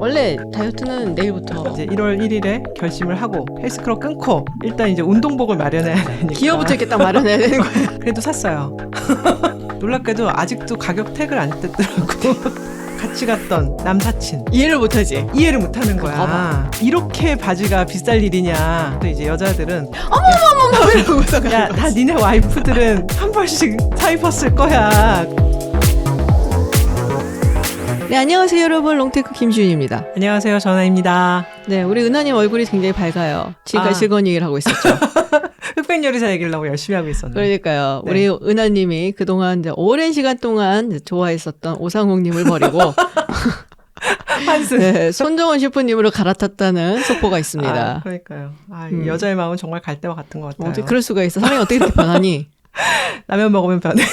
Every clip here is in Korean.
원래 다이어트는 내일부터 이제 1월 1일에 결심을 하고 헬스클럽 끊고 일단 이제 운동복을 마련해야 되니까 기어부터 이렇게 딱 마련해야 되는 거예요. 그래도 샀어요. 놀랍게도 아직도 가격 태그를 안 뗐더라고. 같이 갔던 남사친 이해를 못하지. 이해를 못하는 거야. 봐봐. 이렇게 바지가 비쌀 일이냐. 또 이제 여자들은 어머머머 이러고서 야, 다 니네 와이프들은 한 벌씩 사 입었을 거야. 네, 안녕하세요 여러분. 롱테크 김지윤입니다. 안녕하세요, 전화입니다. 네, 우리 은하님 얼굴이 굉장히 밝아요. 지금까지 즐거운 얘기를 하고 있었죠. 흑백 요리사 얘기를 너무 열심히 하고 있었는데. 그러니까요. 네. 우리 은하님이 그동안 이제 오랜 시간 동안 좋아했었던 오상욱님을 버리고 한승. 네, 손정원 셰프님으로 갈아탔다는 속보가 있습니다. 그러니까요. 여자의 마음은 정말 갈대와 같은 것 같아요. 어떻게 그럴 수가 있어? 사람이 어떻게 이렇게 변하니? 라면 먹으면 변해.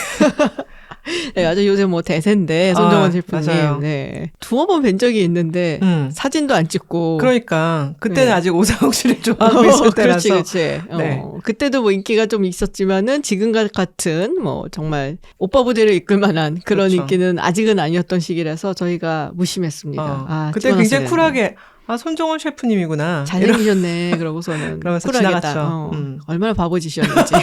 네, 아주 요새 뭐 대세인데 손정원 셰프님. 맞아요. 네. 두어 번 뵌 적이 있는데 사진도 안 찍고. 그러니까 그때는 네. 아직 오상욱 씨를 좋아하고 있을 때라서. 그렇지. 네. 그때도 뭐 인기가 좀 있었지만은 지금과 같은 뭐 정말 오빠 부대를 이끌 만한 그런 그렇죠. 인기는 아직은 아니었던 시기라서 저희가 무심했습니다. 그때 찍어놨어야 굉장히 되는데. 쿨하게 손정원 셰프님이구나. 잘생기셨네. 그러고서는 그러면서 쿨하겠다. 지나갔죠. 얼마나 바보짓이었는지.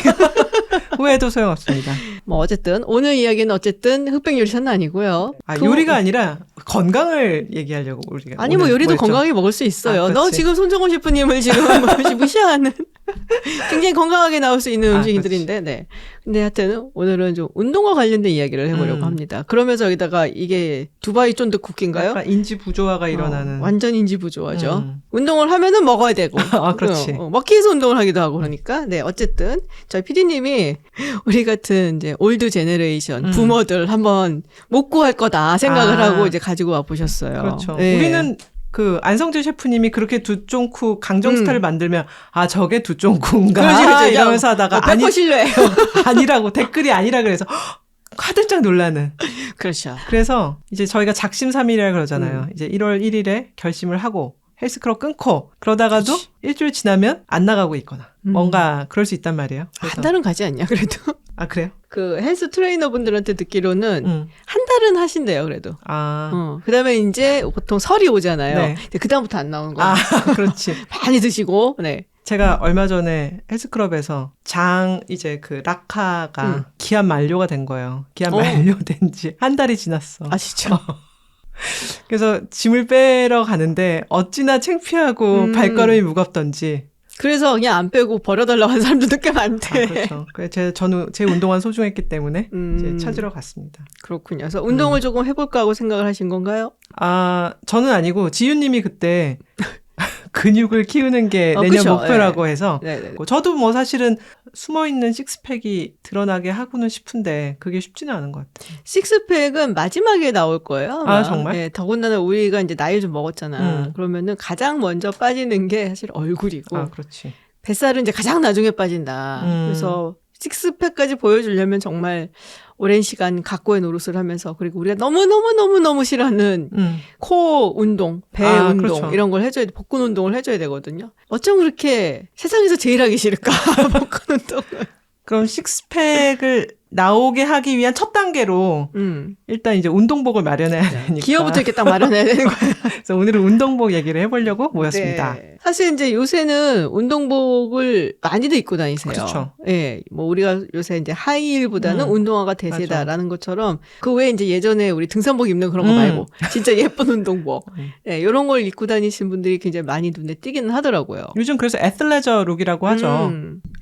후회도 소용없습니다. 뭐 어쨌든 오늘 이야기는 어쨌든 흑백 요리사는 아니고요. 요리가 아니라 건강을 얘기하려고 우리가. 아니 뭐 오늘 요리도 했죠? 건강하게 먹을 수 있어요. 그렇지. 너 지금 손정원 셰프님을 지금 무시하는 굉장히 건강하게 나올 수 있는 음식들인데, 네. 근데 하여튼 오늘은 좀 운동과 관련된 이야기를 해보려고 합니다. 그러면서 여기다가 이게 두바이 쫀득 쿠키인가요? 약간 인지 부조화가 일어나는. 완전 인지 부조화죠. 운동을 하면은 먹어야 되고. 그렇지. 먹기 위해서 운동을 하기도 하고 그러니까. 네, 어쨌든 저희 PD님이 우리 같은 이제 올드 제네레이션 부모들 한번 못 구할 거다 생각을 하고 이제 가지고 와 보셨어요. 그렇죠. 네. 우리는 안성재 셰프님이 그렇게 두쫑쿠 강정 스타일을 만들면 두쫑쿠인가 그렇지. 이러면서 하다가 100% 신뢰해요. 아니라고 댓글이 아니라 그래서 화들짝 놀라는. 그렇죠. 그래서 이제 저희가 작심삼일이라 그러잖아요. 이제 1월 1일에 결심을 하고 헬스클럽 끊고 그러다가도 일주일 지나면 안 나가고 있거나 뭔가 그럴 수 있단 말이에요. 한 달은 가지 않냐 그래도. 그래요? 그 헬스 트레이너 분들한테 듣기로는 한 달은 하신대요 그래도. 그다음에 이제 보통 설이 오잖아요. 네. 그 다음부터 안 나오는 거예요. 그렇지. 많이 드시고. 네. 제가 얼마 전에 헬스클럽에서 이제 락카가 기한 만료가 된 거예요. 기한 만료된 지 한 달이 지났어. 진짜? 그래서 짐을 빼러 가는데 어찌나 창피하고 발걸음이 무겁던지. 그래서 그냥 안 빼고 버려달라고 하는 사람들도 꽤 많대. 그렇죠. 저는 제 운동화는 소중했기 때문에 이제 찾으러 갔습니다. 그렇군요. 그래서 운동을 조금 해볼까 하고 생각을 하신 건가요? 저는 아니고 지윤님이 그때 근육을 키우는 게 내년 그쵸. 목표라고 해서 네네. 저도 뭐 사실은 숨어있는 식스팩이 드러나게 하고는 싶은데 그게 쉽지는 않은 것 같아요. 식스팩은 마지막에 나올 거예요. 아마. 정말? 네, 더군다나 우리가 이제 나이를 좀 먹었잖아. 그러면은 가장 먼저 빠지는 게 사실 얼굴이고 그렇지. 뱃살은 이제 가장 나중에 빠진다. 그래서 식스팩까지 보여주려면 정말 오랜 시간 각고의 노릇을 하면서 그리고 우리가 너무 싫어하는 코 운동, 배 운동 그렇죠. 이런 걸 해줘야 돼. 복근 운동을 해줘야 되거든요. 어쩜 그렇게 세상에서 제일 하기 싫을까? 복근 운동을. 그럼 식스팩을 나오게 하기 위한 첫 단계로 일단 이제 운동복을 마련해야 되니까. 기어부터 이렇게 딱 마련해야 되는 거예요. 그래서 오늘은 운동복 얘기를 해보려고 모였습니다. 네. 사실 이제 요새는 운동복을 많이들 입고 다니세요. 그렇죠. 예. 뭐 우리가 요새 이제 하이힐보다는 운동화가 대세다라는 것처럼 그 외에 이제 예전에 우리 등산복 입는 그런 거 말고 진짜 예쁜 운동복. 예, 이런 걸 입고 다니신 분들이 굉장히 많이 눈에 띄기는 하더라고요. 요즘 그래서 애슬레저 룩이라고 하죠.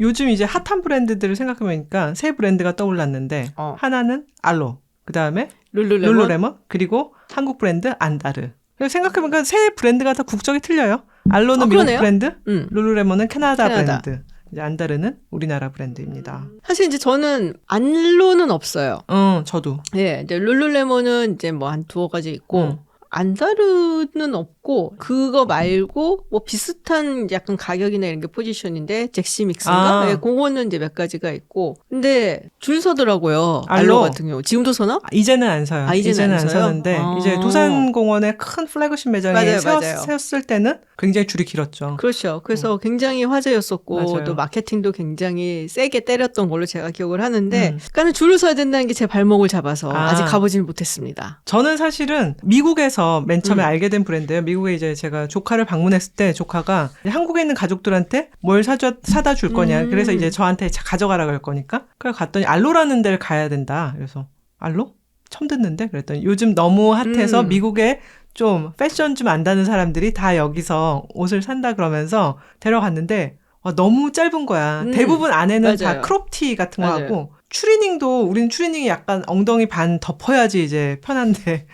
요즘 이제 핫한 브랜드들을 생각해보니까 세 브랜드가 떠올랐는데 하나는 알로, 그 다음에 룰루레몬, 그리고 한국 브랜드 안다르. 생각해보니까 세 브랜드가 다 국적이 틀려요. 알로는 미국 그러네요? 브랜드, 룰루레몬은 캐나다 브랜드, 이제 안다르는 우리나라 브랜드입니다. 사실 이제 저는 안로는 없어요. 저도. 예, 이제 룰루레몬은 이제 뭐 한 두어 가지 있고 안다르는 없고 그거 말고 뭐 비슷한 약간 가격이나 이런 게 포지션인데 잭시믹스인가? 네, 그거는 이제 몇 가지가 있고 근데 줄 서더라고요. 알로 같은 경우 지금도 서나? 이제는 안 서요. 이제는 안 안 서는데 이제 도산공원에 큰 플래그십 매장에 맞아요. 세웠을 때는 굉장히 줄이 길었죠. 그렇죠. 그래서 굉장히 화제였었고 맞아요. 또 마케팅도 굉장히 세게 때렸던 걸로 제가 기억을 하는데 그러니까 줄을 서야 된다는 게 제 발목을 잡아서 아직 가보지는 못했습니다. 저는 사실은 미국에서 맨 처음에 알게 된 브랜드예요. 미국에 이제 제가 조카를 방문했을 때 조카가 한국에 있는 가족들한테 뭘 사다 줄 거냐. 그래서 이제 저한테 가져가라 그럴 거니까. 그래서 갔더니 알로라는 데를 가야 된다. 그래서 알로? 처음 듣는데? 그랬더니 요즘 너무 핫해서 미국에 좀 패션 좀 안다는 사람들이 다 여기서 옷을 산다 그러면서 데려갔는데 너무 짧은 거야. 대부분 안에는 맞아요. 다 크롭티 같은 거 하고 추리닝도 우리는 추리닝이 약간 엉덩이 반 덮어야지 이제 편한데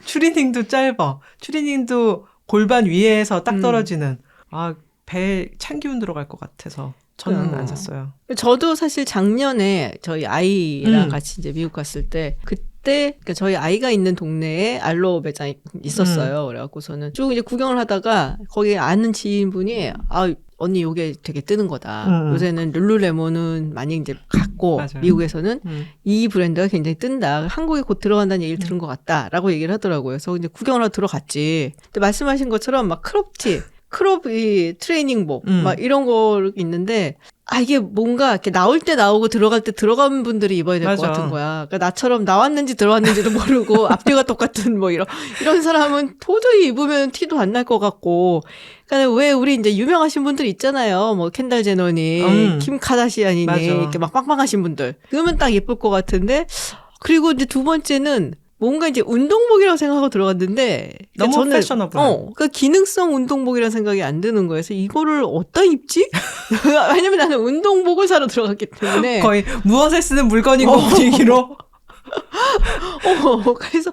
추리닝도 짧아. 추리닝도 골반 위에서 딱 떨어지는 배에 찬 기운 들어갈 것 같아서 저는 안 샀어요. 저도 사실 작년에 저희 아이랑 같이 이제 미국 갔을 때 그러니까 저희 아이가 있는 동네에 알로 매장이 있었어요. 그래갖고서는 쭉 이제 구경을 하다가 거기 아는 지인분이 언니 요게 되게 뜨는 거다. 요새는 룰루레몬은 많이 이제 갔고 맞아요. 미국에서는 이 브랜드가 굉장히 뜬다. 한국에 곧 들어간다는 얘기를 들은 것 같다라고 얘기를 하더라고요. 그래서 이제 구경을 하러 들어갔지. 근데 말씀하신 것처럼 막 크롭이 트레이닝복 막 이런 거 있는데 이게 뭔가 이렇게 나올 때 나오고 들어갈 때 들어간 분들이 입어야 될 것 같은 거야. 그러니까 나처럼 나왔는지 들어왔는지도 모르고 앞뒤가 똑같은 뭐 이런 사람은 도저히 입으면 티도 안 날 것 같고. 그러니까 왜 우리 이제 유명하신 분들 있잖아요. 뭐 켄달 제너니, 킴 카다시안이니 이렇게 막 빵빵하신 분들. 그러면 딱 예쁠 것 같은데. 그리고 이제 두 번째는 뭔가 이제 운동복이라고 생각하고 들어갔는데 너무 저는 패셔너블. 그러니까 기능성 운동복이라는 생각이 안 드는 거예요. 그래서 이거를 어디다 입지? 왜냐면 나는 운동복을 사러 들어갔기 때문에 거의 무엇에 쓰는 물건이고 분위기로. 그래서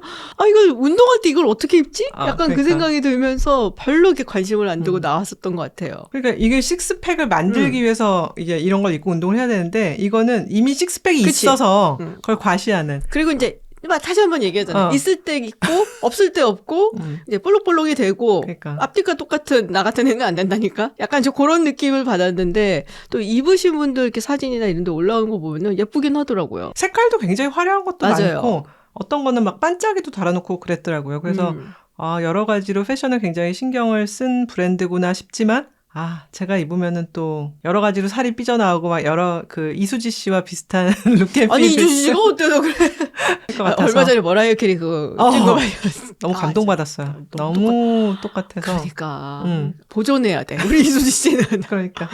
이걸 운동할 때 이걸 어떻게 입지? 약간 그러니까. 그 생각이 들면서 별로 이렇게 관심을 안 두고 나왔었던 것 같아요. 그러니까 이게 식스팩을 만들기 위해서 이제 이런 걸 입고 운동을 해야 되는데 이거는 이미 식스팩이 있어서 그걸 과시하는. 그리고 이제 다시 한번 얘기하잖아요. 있을 때 있고 없을 때 없고 이제 볼록볼록이 되고 그러니까. 앞뒤가 똑같은 나 같은 애는 안 된다니까. 약간 저 그런 느낌을 받았는데 또 입으신 분들 이렇게 사진이나 이런 데 올라오는 거 보면은 예쁘긴 하더라고요. 색깔도 굉장히 화려한 것도 맞아요. 많고 어떤 거는 막 반짝이도 달아놓고 그랬더라고요. 그래서 여러 가지로 패션을 굉장히 신경을 쓴 브랜드구나 싶지만 제가 입으면은 또 여러 가지로 살이 삐져나오고 막 여러 이수지 씨와 비슷한 룩앤필. 아니 이수지 씨가 어때서 그래? 얼마 전에 머라이어 캐리 그거 찍은 거 너무 감동받았어요. 너무 똑같아서. 그러니까 보존해야 돼. 우리 이수지 씨는. 그러니까.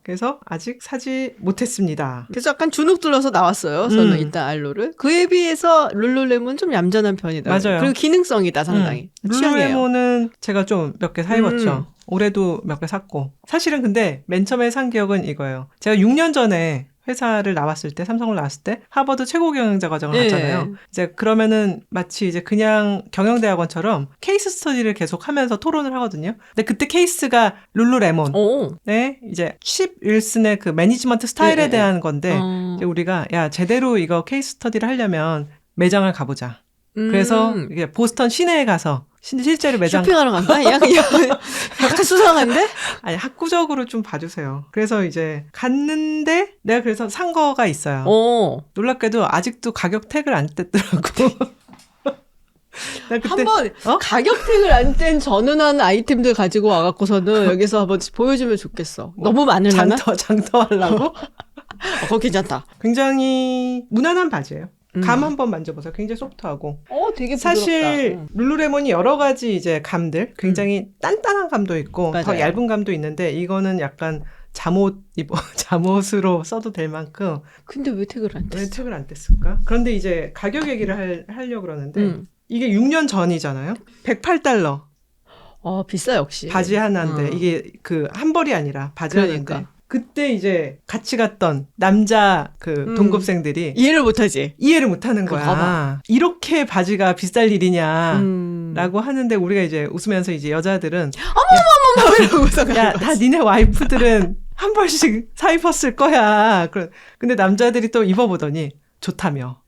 그래서 아직 사지 못했습니다. 그래서 약간 주눅 들어서 나왔어요. 저는 일단 알로를. 그에 비해서 룰루레몬은 좀 얌전한 편이다. 맞아요. 그리고 기능성이다 상당히. 룰루레몬은 제가 좀 몇 개 사입었죠. 올해도 몇 개 샀고. 사실은 근데 맨 처음에 산 기억은 이거예요. 제가 6년 전에 회사를 나왔을 때, 삼성을 나왔을 때 하버드 최고 경영자 과정을 갔잖아요. 이제 그러면은 마치 이제 그냥 경영대학원처럼 케이스 스터디를 계속 하면서 토론을 하거든요. 근데 그때 케이스가 룰루레몬. 네, 이제 칩 윌슨의 그 매니지먼트 스타일에 대한 건데 이제 우리가 제대로 이거 케이스 스터디를 하려면 매장을 가보자. 그래서 이게 보스턴 시내에 가서 실제로 매장 쇼핑하러 간다? 약간 수상한데? 아니 학구적으로 좀 봐주세요. 그래서 이제 갔는데 내가 그래서 산 거가 있어요. 놀랍게도 아직도 가격 태그를 안 뗐더라고. 한번 가격 태그를 안 뗀 전운한 아이템들 가지고 와갖고서는 여기서 한번 보여주면 좋겠어. 너무 많으려나? 장터하려고? 그거 괜찮다. 굉장히 무난한 바지예요. 감 한번 만져보세요. 굉장히 소프트하고. 되게 부드럽다. 사실 룰루레몬이 여러 가지 이제 감들, 굉장히 단단한 감도 있고 맞아요. 더 얇은 감도 있는데 이거는 약간 잠옷으로 써도 될 만큼. 근데 왜 태그를 안 뗐어? 왜 태그를 안 뗐을까? 그런데 이제 가격 얘기를 하려고 그러는데 이게 6년 전이잖아요. $108. 비싸 역시. 바지 하나인데 이게 한 벌이 아니라 바지 하나인데. 그때 이제 같이 갔던 남자 동급생들이 이해를 못하지. 이해를 못하는 거야. 봐봐. 이렇게 바지가 비쌀 일이냐 라고 하는데 우리가 이제 웃으면서 이제 여자들은 어머머머머 이러고서 다 니네 와이프들은 한 벌씩 사 입었을 거야. 근데 남자들이 또 입어보더니 좋다며.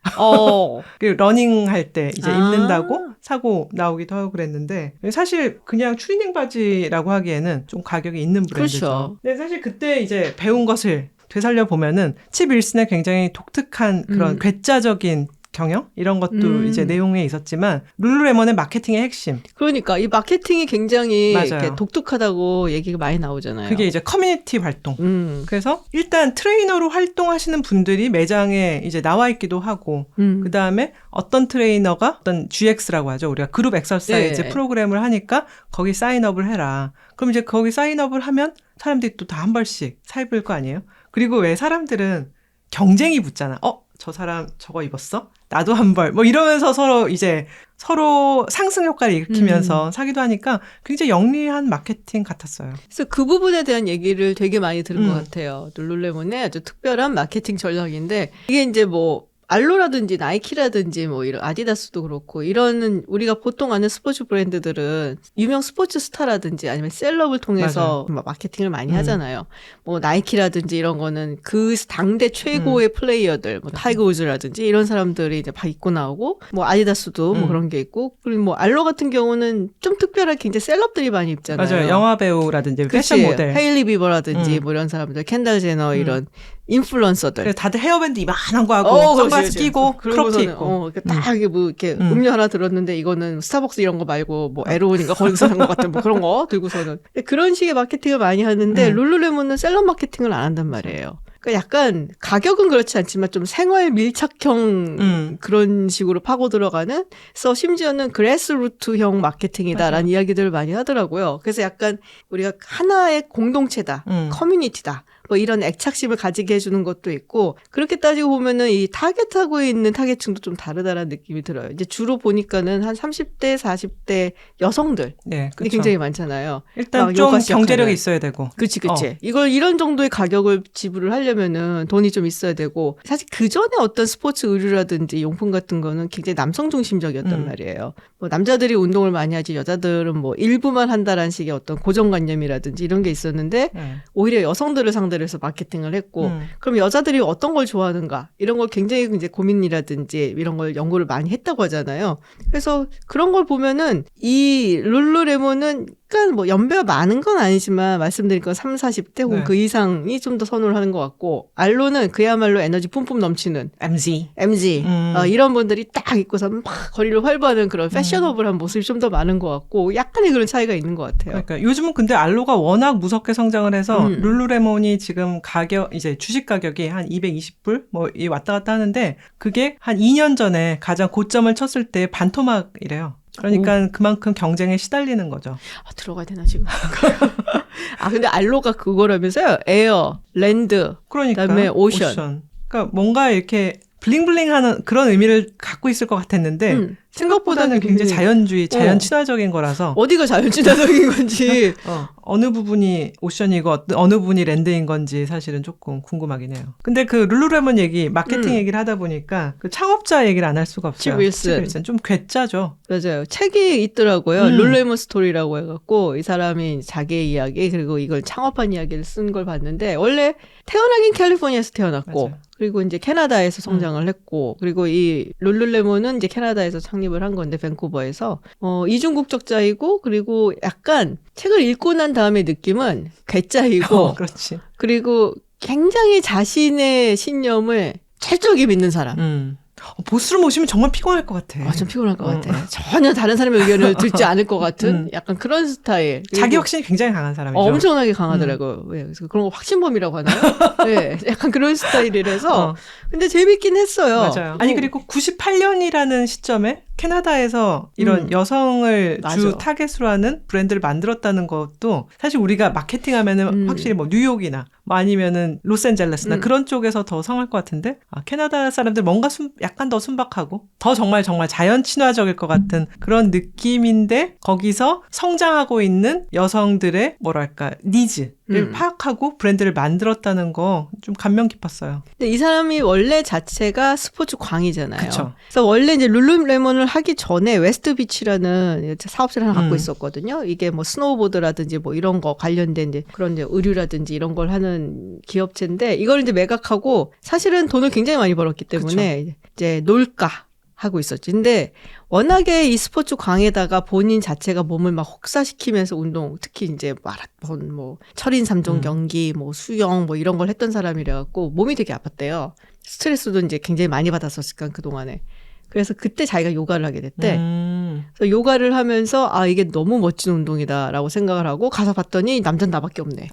그리고 러닝 할 때 이제 입는다고 사고 나오기도 하고 그랬는데 사실 그냥 추리닝 바지라고 하기에는 좀 가격이 있는 브랜드죠. 그렇죠. 근데 사실 그때 이제 배운 것을 되살려 보면은 칩 윌슨의 굉장히 독특한 그런 괴짜적인 경영 이런 것도 이제 내용에 있었지만 룰루레몬의 마케팅의 핵심. 그러니까 이 마케팅이 굉장히 이렇게 독특하다고 얘기가 많이 나오잖아요. 그게 이제 커뮤니티 활동. 그래서 일단 트레이너로 활동하시는 분들이 매장에 이제 나와 있기도 하고 그 다음에 어떤 트레이너가 어떤 GX라고 하죠. 우리가 그룹 엑서사이즈 프로그램을 하니까 거기 사인업을 해라. 그럼 이제 거기 사인업을 하면 사람들이 또 다 한 벌씩 사입을 거 아니에요? 그리고 왜 사람들은 경쟁이 붙잖아. 저 사람 저거 입었어? 나도 한 벌. 뭐 이러면서 서로 상승 효과를 일으키면서 사기도 하니까 굉장히 영리한 마케팅 같았어요. 그래서 그 부분에 대한 얘기를 되게 많이 들은 것 같아요. 룰루레몬의 아주 특별한 마케팅 전략인데 이게 이제 뭐 알로라든지 나이키라든지 뭐 이런 아디다스도 그렇고 이런 우리가 보통 아는 스포츠 브랜드들은 유명 스포츠 스타라든지 아니면 셀럽을 통해서 마케팅을 많이 하잖아요. 뭐 나이키라든지 이런 거는 그 당대 최고의 플레이어들, 뭐 타이거 우즈라든지 이런 사람들이 이제 다 입고 나오고 뭐 아디다스도 뭐 그런 게 있고 그리고 뭐 알로 같은 경우는 좀 특별하게 이제 셀럽들이 많이 입잖아요. 맞아요. 영화 배우라든지 패션 모델, 헤일리 비버라든지 뭐 이런 사람들, 켄달 제너 이런 인플루언서들. 그래서 다들 헤어밴드 이만한 거 하고 선글라스 끼고 크롭티 입고 딱 이게 뭐 이렇게 음료 하나 들었는데 이거는 스타벅스 이런 거 말고 뭐 에로운인가 거기서 산 것 같은 뭐 그런 거 들고서는 그런 식의 마케팅을 많이 하는데 룰루레몬은 셀럽 마케팅을 안 한단 말이에요. 그러니까 약간 가격은 그렇지 않지만 좀 생활 밀착형 그런 식으로 파고 들어가는 그래서 심지어는 그래스루트형 마케팅이다라는 이야기들을 많이 하더라고요. 그래서 약간 우리가 하나의 공동체다, 커뮤니티다. 뭐 이런 애착심을 가지게 해주는 것도 있고 그렇게 따지고 보면은 이 타겟하고 있는 타겟층도 좀 다르다라는 느낌이 들어요. 이제 주로 보니까는 한 30대, 40대 여성들 굉장히 많잖아요. 일단 좀 경제력이 있어야 되고. 그치. 이걸 이런 정도의 가격을 지불을 하려면은 돈이 좀 있어야 되고 사실 그 전에 어떤 스포츠 의류라든지 용품 같은 거는 굉장히 남성 중심적이었단 말이에요. 뭐 남자들이 운동을 많이 하지 여자들은 뭐 일부만 한다라는 식의 어떤 고정관념이라든지 이런 게 있었는데 오히려 여성들을 상대로 해서 마케팅을 했고 그럼 여자들이 어떤 걸 좋아하는가 이런 걸 굉장히 이제 고민이라든지 이런 걸 연구를 많이 했다고 하잖아요. 그래서 그런 걸 보면은 이 룰루레몬은 약간 뭐 연배가 많은 건 아니지만 말씀드린 건 30, 40대 혹은 그 이상이 좀 더 선호를 하는 것 같고 알로는 그야말로 에너지 뿜뿜 넘치는 MZ 이런 분들이 딱 입고서 막 거리를 활보하는 그런 패셔너블한 모습이 좀 더 많은 것 같고 약간의 그런 차이가 있는 것 같아요. 그러니까 요즘은 근데 알로가 워낙 무섭게 성장을 해서 룰루레몬이 지금 이제 주식 가격이 한 220불 뭐 왔다 갔다 하는데 그게 한 2년 전에 가장 고점을 쳤을 때 반토막이래요. 그러니까 그만큼 경쟁에 시달리는 거죠. 들어가야 되나 지금? 근데 알로가 그거라면서요? 에어, 랜드, 그다음에 오션. 그러니까 뭔가 이렇게 블링블링하는 그런 의미를 갖고 있을 것 같았는데 생각보다는 굉장히 자연주의, 자연 친화적인 거라서 어디가 자연 친화적인 건지 어느 부분이 오션이고 어느 부분이 랜드인 건지 사실은 조금 궁금하긴 해요. 근데 그 룰루레몬 얘기, 마케팅 얘기를 하다 보니까 그 창업자 얘기를 안 할 수가 없어요. 칩 윌슨. 좀 괴짜죠. 맞아요. 책이 있더라고요. 룰루레몬 스토리라고 해갖고 이 사람이 자기의 이야기 그리고 이걸 창업한 이야기를 쓴 걸 봤는데 원래 태어나긴 캘리포니아에서 태어났고 맞아요. 그리고 이제 캐나다에서 성장을 했고 그리고 이 룰루레몬은 이제 캐나다에서 창립을 한 건데 밴쿠버에서 이중 국적자이고 그리고 약간 책을 읽고 난 다음에 느낌은 괴짜이고 그렇지. 그리고 굉장히 자신의 신념을 철저하게 믿는 사람. 보스를 모시면 정말 피곤할 것 같아. 좀 피곤할 것 같아. 전혀 다른 사람의 의견을 듣지 않을 것 같은 약간 그런 스타일. 자기 확신이 굉장히 강한 사람이죠. 엄청나게 강하더라고요. 그래서 그런 거 확신범이라고 하나요? 네, 약간 그런 스타일이라서. 근데 재밌긴 했어요. 맞아요. 아니 그리고 98년이라는 시점에 캐나다에서 이런 여성을 주 타겟으로 하는 브랜드를 만들었다는 것도 사실 우리가 마케팅하면은 확실히 뭐 뉴욕이나 뭐 아니면은 로스앤젤레스나 그런 쪽에서 더 성할 것 같은데 캐나다 사람들 뭔가 약간 더 순박하고 더 정말 자연 친화적일 것 같은 그런 느낌인데 거기서 성장하고 있는 여성들의 뭐랄까 니즈를 파악하고 브랜드를 만들었다는 거 좀 감명 깊었어요. 근데 이 사람이 원래 자체가 스포츠 광이잖아요. 그쵸. 그래서 원래 이제 룰루레몬을 하기 전에 웨스트비치라는 사업체를 하나 갖고 있었거든요. 이게 뭐 스노우보드라든지 뭐 이런 거 관련된 이제 그런 이제 의류라든지 이런 걸 하는 기업체인데 이걸 이제 매각하고 사실은 돈을 굉장히 많이 벌었기 때문에 그쵸. 이제 놀까 하고 있었지. 근데 워낙에 이 스포츠 광에다가 본인 자체가 몸을 막 혹사시키면서 운동, 특히 이제 마라톤, 뭐 철인 3종 경기, 뭐 수영, 뭐 이런 걸 했던 사람이라 갖고 몸이 되게 아팠대요. 스트레스도 이제 굉장히 많이 받았었으니까 그동안에. 그래서 그때 자기가 요가를 하게 됐대. 그래서 요가를 하면서 아 이게 너무 멋진 운동이다라고 생각을 하고 가서 봤더니 남자는 나밖에 없네.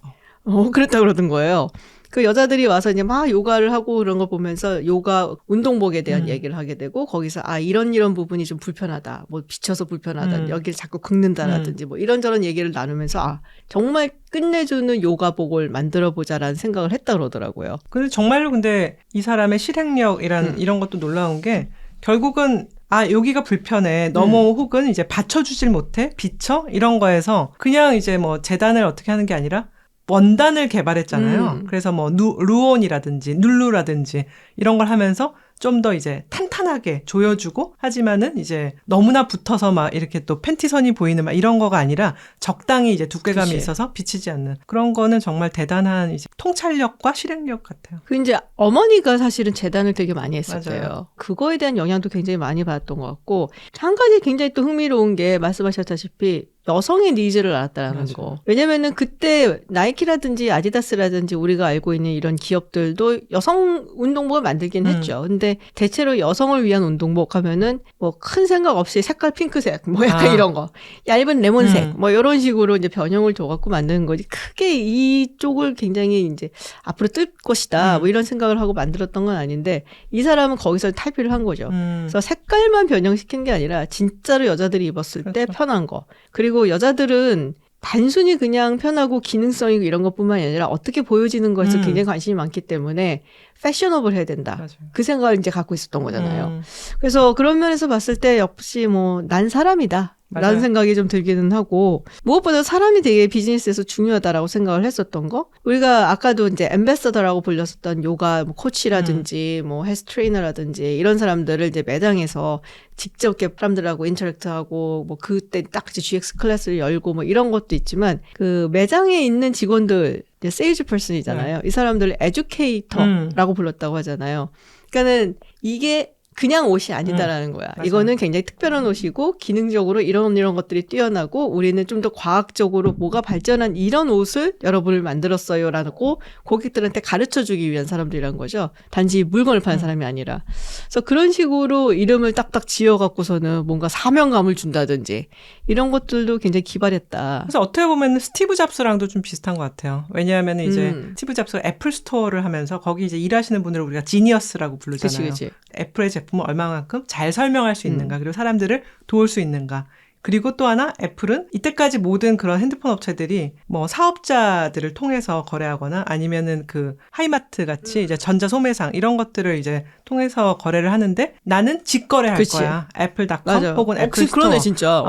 그랬다 그러던 거예요. 그 여자들이 와서 이제 막 요가를 하고 그런 거 보면서 요가 운동복에 대한 얘기를 하게 되고 거기서 아 이런 부분이 좀 불편하다. 뭐 비쳐서 불편하다. 여기를 자꾸 긁는다라든지 뭐 이런저런 얘기를 나누면서 아 정말 끝내주는 요가복을 만들어 보자라는 생각을 했다 그러더라고요. 근데 정말로 근데 이 사람의 실행력이란 이런 것도 놀라운 게 결국은 아 여기가 불편해 너무 혹은 이제 받쳐주질 못해 비쳐 이런 거에서 그냥 이제 뭐 재단을 어떻게 하는 게 아니라 원단을 개발했잖아요. 그래서 뭐 루온이라든지 룰루라든지 이런 걸 하면서 좀 더 이제 탄탄하게 조여주고 하지만은 이제 너무나 붙어서 막 이렇게 또 팬티선이 보이는 막 이런 거가 아니라 적당히 이제 두께감이 있어서 비치지 않는 그런 거는 정말 대단한 이제 통찰력과 실행력 같아요. 그 이제 어머니가 사실은 재단을 되게 많이 했었대요. 맞아요. 그거에 대한 영향도 굉장히 많이 받았던 것 같고 한 가지 굉장히 또 흥미로운 게 말씀하셨다시피 여성의 니즈를 알았다라는 맞아요. 거. 왜냐면은 그때 나이키라든지 아디다스라든지 우리가 알고 있는 이런 기업들도 여성 운동복을 만들긴 했죠. 근데 대체로 여성을 위한 운동복 하면은 뭐 큰 생각 없이 색깔 핑크색 뭐 약간 이런 거. 얇은 레몬색 뭐 이런 식으로 이제 변형을 줘갖고 만드는 거지. 크게 이쪽을 굉장히 이제 앞으로 뜰 것이다. 뭐 이런 생각을 하고 만들었던 건 아닌데 이 사람은 거기서 탈피를 한 거죠. 그래서 색깔만 변형시킨 게 아니라 진짜로 여자들이 입었을 때 편한 거. 그리고 여자들은 단순히 그냥 편하고 기능성이고 이런 것뿐만이 아니라 어떻게 보여지는 것에 굉장히 관심이 많기 때문에 패셔너블 해야 된다. 맞아요. 그 생각을 이제 갖고 있었던 거잖아요. 그래서 그런 면에서 봤을 때 역시 뭐 난 사람이다. 맞아요. 라는 생각이 좀 들기는 하고 무엇보다 사람이 되게 비즈니스에서 중요하다라고 생각을 했었던 거. 우리가 아까도 이제 앰베서더라고 불렸었던 요가 뭐 코치라든지 뭐 헬스 트레이너라든지 이런 사람들을 이제 매장에서 직접 이렇게 사람들하고 인터랙트하고 뭐 그때 딱 이제 GX 클래스를 열고 뭐 이런 것도 있지만 그 매장에 있는 직원들 이제 세일즈 퍼슨이잖아요. 이 사람들을 에듀케이터라고 불렀다고 하잖아요. 그러니까는 이게 그냥 옷이 아니다라는 거야. 맞아요. 이거는 굉장히 특별한 옷이고 기능적으로 이런 것들이 뛰어나고 우리는 좀 더 과학적으로 뭐가 발전한 이런 옷을 여러분을 만들었어요라고 고객들한테 가르쳐주기 위한 사람들이란 거죠. 단지 물건을 파는 사람이 아니라. 그래서 그런 식으로 이름을 딱딱 지어갖고서는 뭔가 사명감을 준다든지 이런 것들도 굉장히 기발했다. 그래서 어떻게 보면 스티브 잡스랑도 좀 비슷한 것 같아요. 왜냐하면 이제 스티브 잡스가 애플 스토어를 하면서 거기 이제 일하시는 분들을 우리가 지니어스라고 부르잖아요. 그치. 애플의 제품을 얼마만큼 잘 설명할 수 있는가, 그리고 사람들을 도울 수 있는가. 그리고 또 하나 애플은 이때까지 모든 그런 핸드폰 업체들이 뭐 사업자들을 통해서 거래하거나 아니면은 그 하이마트 같이 이제 전자소매상 이런 것들을 이제 통해서 거래를 하는데 나는 직거래할 거야. 애플닷컴 혹은 애플 스토어. 그러네 진짜.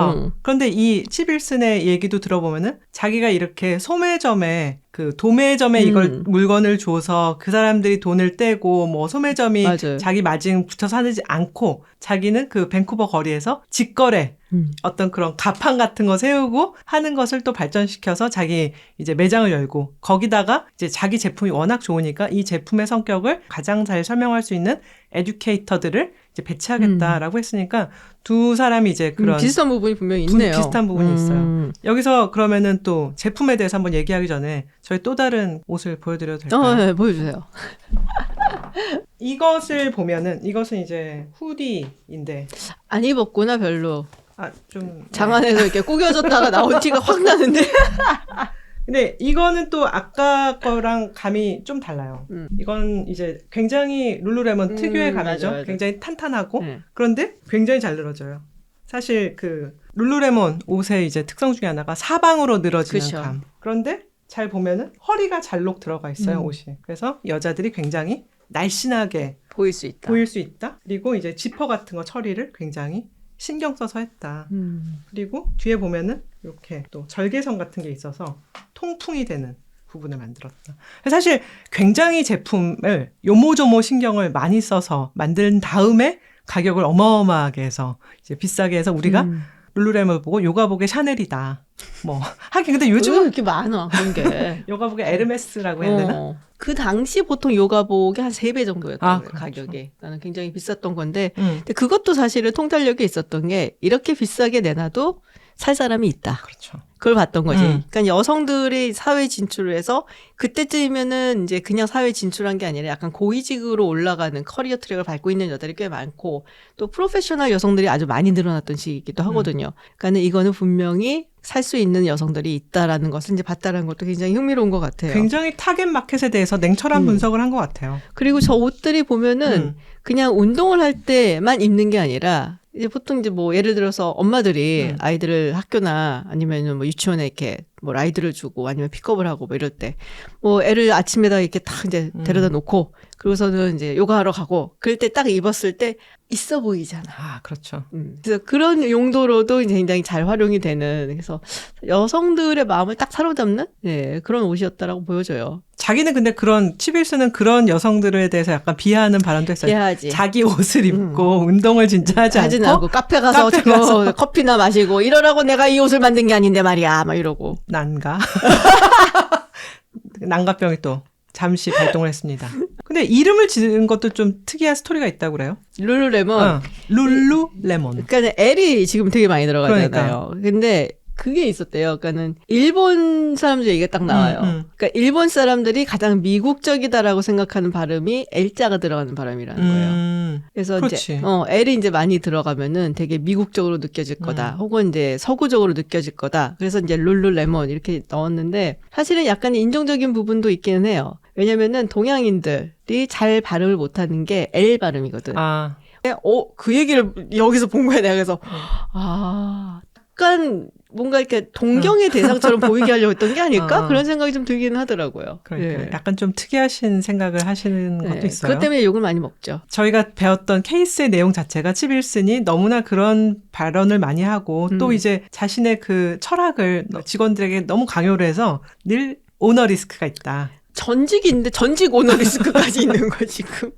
그런데 이 치빌슨의 얘기도 들어보면은 자기가 이렇게 소매점에 그 도매점에 이걸 물건을 줘서 그 사람들이 돈을 떼고 뭐 소매점이 맞아요. 자기 마진 붙여서 하지 않고 자기는 그 밴쿠버 거리에서 직거래 어떤 그런 가판 같은 거 세우고 하는 것을 또 발전시켜서 자기 이제 매장을 열고 거기다가 이제 자기 제품이 워낙 좋으니까 이 제품의 성격을 가장 잘 설명할 수 있는 에듀케이터들을 이제 배치하겠다라고 했으니까 두 사람이 이제 그런 비슷한 부분이 분명히 있네요. 비슷한 부분이 있어요. 여기서 그러면은 또 제품에 대해서 한번 얘기하기 전에 저희 또 다른 옷을 보여드려도 될까요? 네, 보여주세요. 이것을 보면은 이것은 이제 후디인데 안 입었구나 별로. 좀 장안에서 이렇게 꾸겨졌다가 나온 티가 확 나는데. 근데 이거는 또 아까 거랑 감이 좀 달라요. 이건 이제 굉장히 룰루레몬 특유의 감이죠. 맞아. 굉장히 탄탄하고 그런데 굉장히 잘 늘어져요. 사실 그 룰루레몬 옷의 이제 특성 중에 하나가 사방으로 늘어지는 그쵸. 감. 그런데 잘 보면은 허리가 잘록 들어가 있어요, 옷이. 그래서 여자들이 굉장히 날씬하게 보일 수 있다. 보일 수 있다. 그리고 이제 지퍼 같은 거 처리를 굉장히 신경 써서 했다. 그리고 뒤에 보면은 이렇게 또 절개선 같은 게 있어서 통풍이 되는 부분을 만들었다. 사실 굉장히 제품을 요모조모 신경을 많이 써서 만든 다음에 가격을 어마어마하게 해서 이제 비싸게 해서 우리가 룰루레몬을 보고 요가복의 샤넬이다. 뭐 하긴 근데 요즘은 이렇게 많아 그런 게. 요가복의 에르메스라고 해야 되나? 그 당시 보통 요가복이 한 3배 정도였던 거예요, 그렇죠. 가격이. 나는 굉장히 비쌌던 건데 근데 그것도 사실은 통달력이 있었던 게 이렇게 비싸게 내놔도 살 사람이 있다. 그렇죠. 그걸 봤던 거지. 음. 그러니까 여성들이 사회 진출을 해서 그때쯤이면은 이제 그냥 사회 진출한 게 아니라 약간 고위직으로 올라가는 커리어 트랙을 밟고 있는 여자들이 꽤 많고 또 프로페셔널 여성들이 아주 많이 늘어났던 시기이기도 하거든요. 그러니까 이거는 분명히 살 수 있는 여성들이 있다라는 것을 이제 봤다라는 것도 굉장히 흥미로운 것 같아요. 굉장히 타겟 마켓에 대해서 냉철한 분석을 한 것 같아요. 그리고 저 옷들이 보면은 그냥 운동을 할 때만 입는 게 아니라 이제 보통 이제 뭐 예를 들어서 엄마들이 아이들을 학교나 아니면은 뭐 유치원에 이렇게 뭐 라이드를 주고 아니면 픽업을 하고 뭐 이럴 때 뭐 애를 아침에다 이렇게 딱 이제 데려다 놓고 그러고서는 이제 요가하러 가고 그럴 때 딱 입었을 때 있어 보이잖아. 아, 그렇죠. 그래서 그런 용도로도 굉장히 잘 활용이 되는 그래서 여성들의 마음을 딱 사로잡는 그런 옷이었다라고 보여져요. 자기는 근데 그런 치빌스는 그런 여성들에 대해서 약간 비하하는 발언도 했어요. 비하하지. 자기 옷을 입고 운동을 진짜 하지 않고 카페 가서 자꾸 커피나 마시고 이러라고 내가 이 옷을 만든 게 아닌데 말이야 막 이러고 난가 난가병이 또 잠시 발동을 했습니다. 근데 이름을 지은 것도 좀 특이한 스토리가 있다고 그래요. 룰루레몬. 룰루레몬. 그러니까 L이 지금 되게 많이 들어가잖아요. 그러니까. 근데 그게 있었대요. 그러니까는 일본 사람들 얘기가 딱 나와요. 그러니까 일본 사람들이 가장 미국적이다라고 생각하는 발음이 L자가 들어가는 발음이라는 거예요. 그래서 그렇지. 이제 L이 이제 많이 들어가면은 되게 미국적으로 느껴질 거다. 혹은 이제 서구적으로 느껴질 거다. 그래서 이제 룰루레몬 이렇게 넣었는데 사실은 약간 인종적인 부분도 있기는 해요. 왜냐면은 동양인들이 잘 발음을 못하는 게 L 발음이거든. 아. 그 얘기를 여기서 본 거야. 내가 그래서 약간 뭔가 이렇게 동경의 대상처럼 보이게 하려고 했던 게 아닐까? 그런 생각이 좀 들기는 하더라고요. 그러니까 약간 좀 특이하신 생각을 하시는 것도 있어요. 그것 때문에 욕을 많이 먹죠. 저희가 배웠던 케이스의 내용 자체가 치빌슨이 너무나 그런 발언을 많이 하고 또 이제 자신의 그 철학을 직원들에게 너무 강요를 해서 늘 오너 리스크가 있다. 전직이 있는데 전직 오너 리스크까지 있는 거야 지금.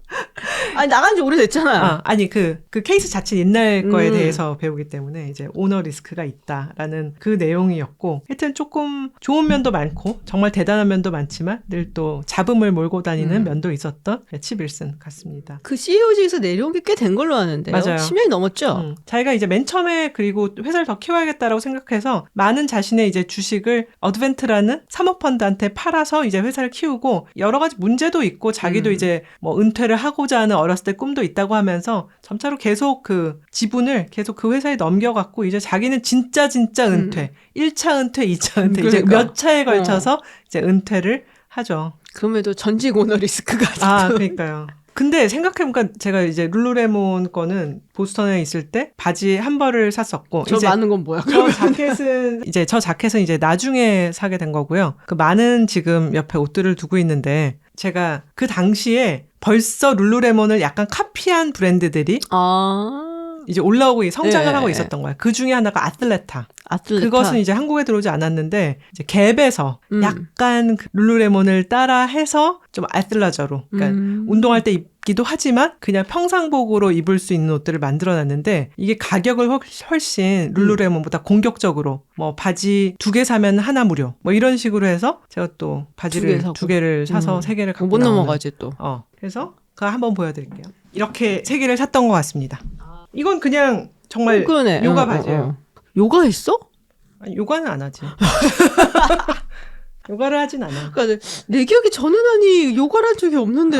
아니 나간 지 오래됐잖아. 아니 그 케이스 자체 옛날 거에 대해서 배우기 때문에 이제 오너 리스크가 있다라는 그 내용이었고 하여튼 조금 좋은 면도 많고 정말 대단한 면도 많지만 늘 또 잡음을 몰고 다니는 면도 있었던 치빌슨 같습니다. 그 CEO직에서 내려온 게 꽤 된 걸로 아는데요. 맞아요. 10년이 넘었죠. 자기가 이제 맨 처음에 그리고 회사를 더 키워야겠다라고 생각해서 많은 자신의 이제 주식을 어드벤트라는 사모펀드한테 팔아서 이제 회사를 키우고 여러 가지 문제도 있고 자기도 이제 뭐 은퇴를 하고자 하는 어렸을 때 꿈도 있다고 하면서 점차로 계속 그 지분을 계속 그 회사에 넘겨갖고 이제 자기는 진짜 은퇴 1차 은퇴 2차 은퇴 그러니까. 이제 몇 차에 걸쳐서 이제 은퇴를 하죠. 그럼에도 전직 오너 리스크가 아직도. 그러니까요. 근데 생각해보니까 제가 이제 룰루레몬 거는 보스턴에 있을 때 바지 한 벌을 샀었고 저 이제 많은 건 뭐야? 저 자켓은 이제 나중에 사게 된 거고요. 그 많은 지금 옆에 옷들을 두고 있는데 제가 그 당시에 벌써 룰루레몬을 약간 카피한 브랜드들이 이제 올라오고 성장을 하고 있었던 거야. 그 중에 하나가 아틀레타. 그것은 이제 한국에 들어오지 않았는데 이제 갭에서 약간 그 룰루레몬을 따라 해서 좀 아틀라저로 그러니까 운동할 때 입기도 하지만 그냥 평상복으로 입을 수 있는 옷들을 만들어놨는데 이게 가격을 훨씬 룰루레몬보다 공격적으로 뭐 바지 2개 사면 하나 무료 뭐 이런 식으로 해서 제가 또 바지를 2개를 사서 3개를 갖고 못 넘어가지 또. 그래서 그거 한번 보여드릴게요. 이렇게 3개를 샀던 것 같습니다. 이건 그냥 정말 요가 바지예요. 요가 했어? 아니, 요가는 안 하지. 요가를 하진 않아. 그러니까 내 기억에 전은환이 요가를 한 적이 없는데.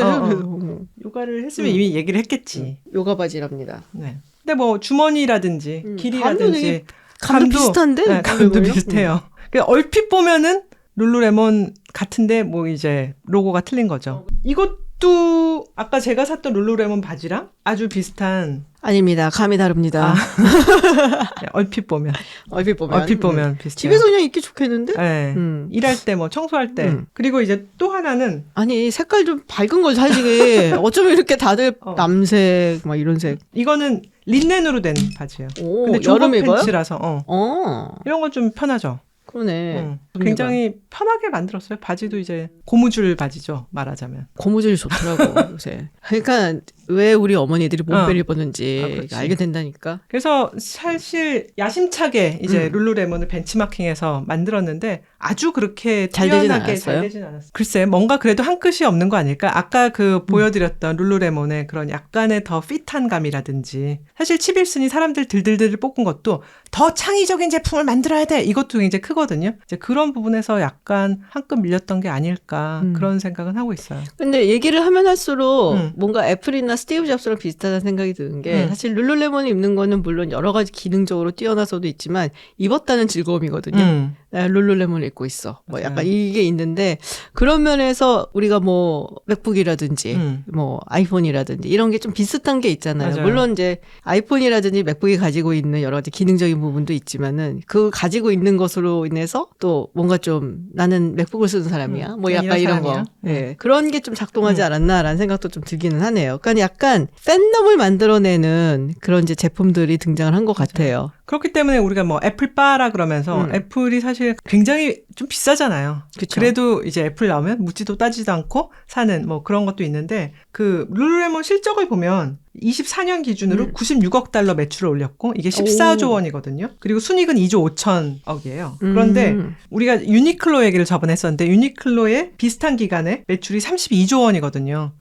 요가를 했으면 이미 얘기를 했겠지. 요가 바지랍니다. 네. 근데 뭐 주머니라든지 길이라든지 감도 비슷한데? 네, 감도 비슷해요. 얼핏 보면은 룰루레몬 같은데 뭐 이제 로고가 틀린 거죠. 이것도 아까 제가 샀던 룰루레몬 바지랑 아주 비슷한. 아닙니다. 감이 다릅니다. 네, 얼핏 보면 비슷해요. 집에서 그냥 입기 좋겠는데? 네. 일할 때 뭐 청소할 때. 그리고 이제 또 하나는 아니 색깔 좀 밝은 걸 사시게. 어쩌면 이렇게 다들 남색 막 이런 색. 이거는 린넨으로 된 바지예요. 근데 조거 팬츠라서 이런 건 좀 편하죠. 그러네. 굉장히 편하게 만들었어요. 바지도 이제 고무줄 바지죠. 말하자면. 고무줄이 좋더라고 요새. 그러니까 왜 우리 어머니들이 몸빼를 입었는지 아, 알게 된다니까. 그래서 사실 야심차게 이제 룰루레몬을 벤치마킹해서 만들었는데 아주 그렇게 잘 되진 뛰어나게 잘 않았어요? 되진 않았어요. 글쎄 뭔가 그래도 한 끗이 없는 거 아닐까? 아까 그 보여드렸던 룰루레몬의 그런 약간의 더 핏한 감이라든지 사실 치빌슨이 사람들 들들들 뽑은 것도 더 창의적인 제품을 만들어야 돼 이것도 굉장히 크거든요. 이제 그런 부분에서 약간 한 끗 밀렸던 게 아닐까 그런 생각은 하고 있어요. 근데 얘기를 하면 할수록 뭔가 애플이나 스티브 잡스랑 비슷하다는 생각이 드는 게 사실 룰루레몬을 입는 거는 물론 여러 가지 기능적으로 뛰어나서도 있지만 입었다는 즐거움이거든요. 룰루레몬을 입고 있어. 뭐 맞아요. 약간 이게 있는데 그런 면에서 우리가 뭐 맥북이라든지 뭐 아이폰이라든지 이런 게 좀 비슷한 게 있잖아요. 맞아요. 물론 이제 아이폰이라든지 맥북이 가지고 있는 여러 가지 기능적인 부분도 있지만은 그 가지고 있는 것으로 인해서 또 뭔가 좀 나는 맥북을 쓰는 사람이야. 뭐 약간 이런 거. 예. 그런 게 좀 작동하지 않았나라는 생각도 좀 들기는 하네요. 그러니까 약간 팬덤을 만들어내는 그런 이제 제품들이 등장을 한 것 같아요. 그렇기 때문에 우리가 뭐 애플바라 그러면서 애플이 사실 굉장히 좀 비싸잖아요. 그쵸. 그래도 이제 애플 나오면 묻지도 따지도 않고 사는 뭐 그런 것도 있는데 그 룰루레몬 실적을 보면 24년 기준으로 96억 달러 매출을 올렸고 이게 14조 원이거든요. 그리고 순이익은 2조 5천억이에요. 그런데 우리가 유니클로 얘기를 저번에 했었는데 유니클로의 비슷한 기간에 매출이 32조 원이거든요.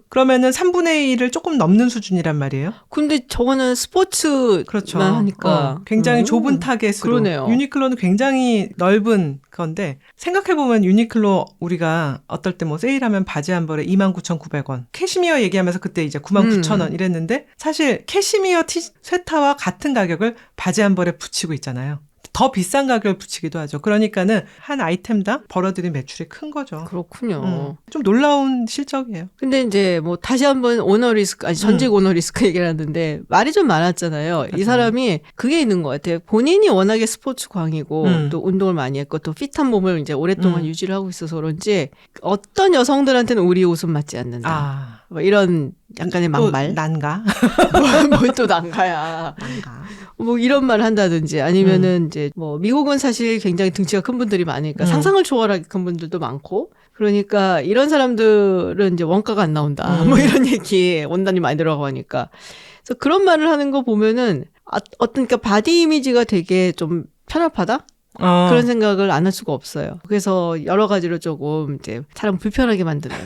그러면은 3분의 1을 조금 넘는 수준이란 말이에요. 근데 저거는 스포츠만 그렇죠. 하니까 굉장히 좁은 타겟으로. 그러네요. 유니클로는 굉장히 넓은 건데 생각해보면 유니클로 우리가 어떨 때 뭐 세일하면 바지 한 벌에 29,900원. 캐시미어 얘기하면서 그때 이제 99,000원 이랬는데 사실 캐시미어 쇠타와 같은 가격을 바지 한 벌에 붙이고 있잖아요. 더 비싼 가격을 붙이기도 하죠. 그러니까는 한 아이템당 벌어들인 매출이 큰 거죠. 그렇군요. 좀 놀라운 실적이에요. 근데 이제 뭐 다시 한번 오너 리스크, 아니 전직 오너 리스크 얘기를 하는데 말이 좀 많았잖아요. 맞아요. 이 사람이 그게 있는 것 같아요. 본인이 워낙에 스포츠 광이고 또 운동을 많이 했고 또 핏한 몸을 이제 오랫동안 유지를 하고 있어서 그런지 어떤 여성들한테는 우리 옷은 맞지 않는다. 뭐 이런 약간의 막말. 난가? 뭘 또 난가야. 뭐 이런 말을 한다든지 아니면은 이제 뭐 미국은 사실 굉장히 등치가 큰 분들이 많으니까 상상을 초월하게 큰 분들도 많고 그러니까 이런 사람들은 이제 원가가 안 나온다. 뭐 이런 얘기 원단이 많이 들어가고 하니까. 그래서 그런 말을 하는 거 보면은 어떤 그러니까 바디 이미지가 되게 좀 편합하다? 그런 생각을 안 할 수가 없어요. 그래서 여러 가지로 조금 이제 사람 불편하게 만드는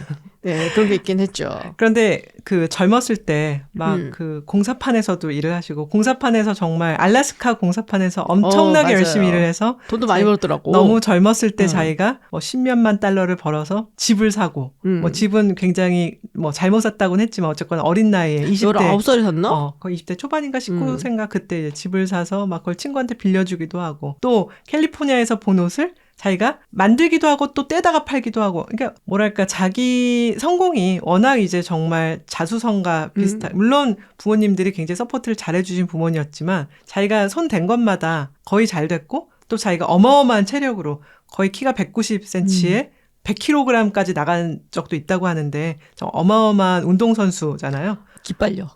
네, 그런 게 있긴 했죠. 그런데 그 젊었을 때 막 그 공사판에서도 일을 하시고 공사판에서 정말 알래스카 공사판에서 엄청나게 열심히 일을 해서 돈도 많이 벌었더라고. 너무 젊었을 때 자기가 뭐 10몇만 달러를 벌어서 집을 사고 뭐 집은 굉장히 뭐 잘못 샀다고는 했지만 어쨌거나 어린 나이에 20대 19살에 샀나? 거의 20대 초반인가 19세인가 그때 집을 사서 막 그걸 친구한테 빌려주기도 하고 또 캘리포니아에서 본 옷을 자기가 만들기도 하고 또 떼다가 팔기도 하고 그러니까 뭐랄까 자기 성공이 워낙 이제 정말 자수성가 비슷한 물론 부모님들이 굉장히 서포트를 잘해주신 부모님이었지만 자기가 손 댄 것마다 거의 잘 됐고 또 자기가 어마어마한 체력으로 거의 키가 190cm에 100kg까지 나간 적도 있다고 하는데 좀 어마어마한 운동선수잖아요. 기빨려.